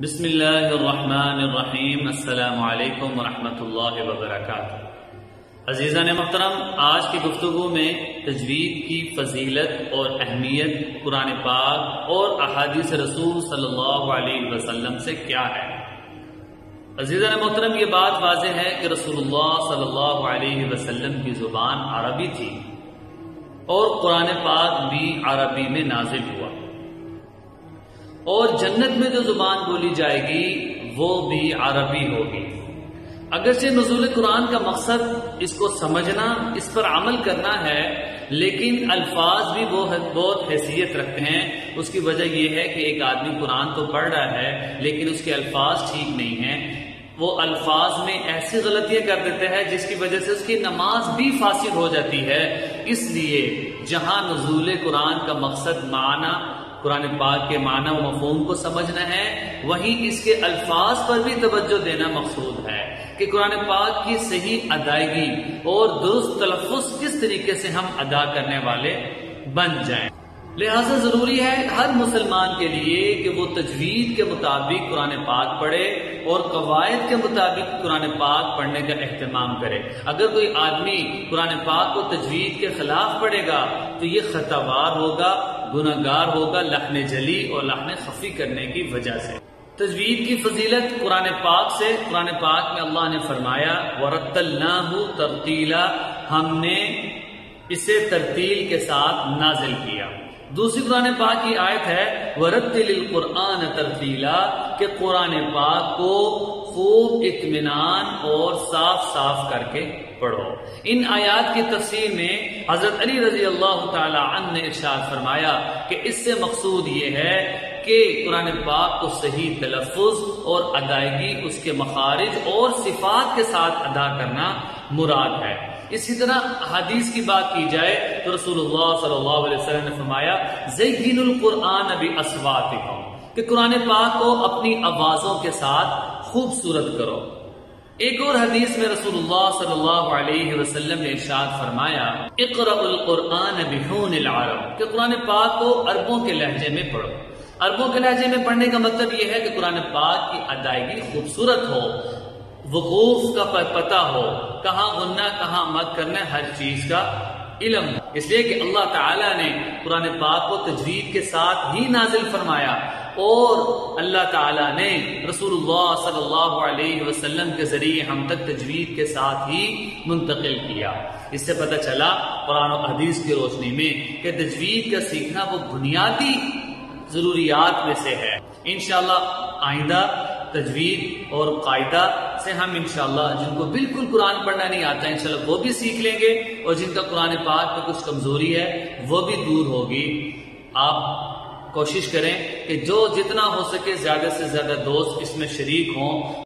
بسم اللہ الرحمن الرحیم۔ السلام علیکم ورحمۃ اللہ وبرکاتہ۔ عزیزان محترم، آج کی گفتگو میں تجوید کی فضیلت اور اہمیت قرآن پاک اور احادیث رسول صلی اللہ علیہ وسلم سے کیا ہے۔ عزیزان محترم، یہ بات واضح ہے کہ رسول اللہ صلی اللہ علیہ وسلم کی زبان عربی تھی اور قرآن پاک بھی عربی میں نازل ہوا، اور جنت میں جو زبان بولی جائے گی وہ بھی عربی ہوگی۔ اگرچہ نزول قرآن کا مقصد اس کو سمجھنا، اس پر عمل کرنا ہے، لیکن الفاظ بھی بہت حیثیت رکھتے ہیں۔ اس کی وجہ یہ ہے کہ ایک آدمی قرآن تو پڑھ رہا ہے لیکن اس کے الفاظ ٹھیک نہیں ہیں، وہ الفاظ میں ایسی غلطیاں کر دیتے ہیں جس کی وجہ سے اس کی نماز بھی فاسد ہو جاتی ہے۔ اس لیے جہاں نزول قرآن کا مقصد معنی، قرآن پاک کے معنی و مفہوم کو سمجھنا ہے، وہیں اس کے الفاظ پر بھی توجہ دینا مقصود ہے کہ قرآن پاک کی صحیح ادائیگی اور درست تلفظ کس طریقے سے ہم ادا کرنے والے بن جائیں۔ لہذا ضروری ہے ہر مسلمان کے لیے کہ وہ تجوید کے مطابق قرآن پاک پڑھے اور قواعد کے مطابق قرآن پاک پڑھنے کا اہتمام کرے۔ اگر کوئی آدمی قرآن پاک کو تجوید کے خلاف پڑھے گا تو یہ خطاوار ہوگا، گناہگار ہوگا، لحن جلی اور لحن خفی کرنے کی وجہ سے۔ تجوید کی فضیلت قرآن پاک سے، قرآن پاک میں اللہ نے فرمایا وَرَتَّلْنَاهُ تَرْتِيلًا، ہم نے اسے ترتیل کے ساتھ نازل کیا۔ دوسری قرآن پاک کی آیت ہے وَرَتِّلِ الْقُرْآنَ تَرْتِيلًا، کہ قرآن پاک کو خوب اطمینان اور صاف صاف کر کے پڑھو۔ ان آیات کی تفسیر میں حضرت علی رضی اللہ تعالی عنہ نے ارشاد فرمایا کہ اس سے مقصود یہ ہے کہ قرآن پاک کو صحیح تلفظ اور ادائیگی اس کے مخارج اور صفات کے ساتھ ادا کرنا مراد ہے۔ اسی طرح حدیث کی بات کی جائے تو رسول اللہ صلی اللہ علیہ وسلم نے فرمایا زینوا القرآن باصواتکم، کہ قرآن پاک کو اپنی آوازوں کے ساتھ خوبصورت کرو۔ ایک اور حدیث میں رسول اللہ صلی اللہ علیہ وسلم نے ارشاد فرمایا اقرأوا القرآن بحون العرب، کہ قرآن پاک کو عربوں کے لہجے میں پڑھو۔ عربوں کے لہجے میں پڑھنے کا مطلب یہ ہے کہ قرآن پاک کی ادائیگی خوبصورت ہو، وقوف کا پتہ ہو، کہاں غنہ کہاں مد کرنا، ہر چیز کا علم ہو۔ اس لیے کہ اللہ تعالیٰ نے قرآن پاک کو تجوید کے ساتھ ہی نازل فرمایا، اور اللہ تعالیٰ نے رسول اللہ صلی اللہ علیہ وسلم کے ذریعے ہم تک تجوید کے ساتھ ہی منتقل کیا۔ اس سے پتہ چلا قرآن و حدیث کی روشنی میں کہ تجوید کا سیکھنا وہ بنیادی ضروریات میں سے ہے۔ انشاءاللہ آئندہ تجوید اور قاعدہ سے ہم انشاءاللہ جن کو بالکل قرآن پڑھنا نہیں آتا انشاءاللہ وہ بھی سیکھ لیں گے، اور جن کا قرآن پاک میں کچھ کمزوری ہے وہ بھی دور ہوگی۔ آپ کوشش کریں کہ جو جتنا ہو سکے زیادہ سے زیادہ دوست اس میں شریک ہوں۔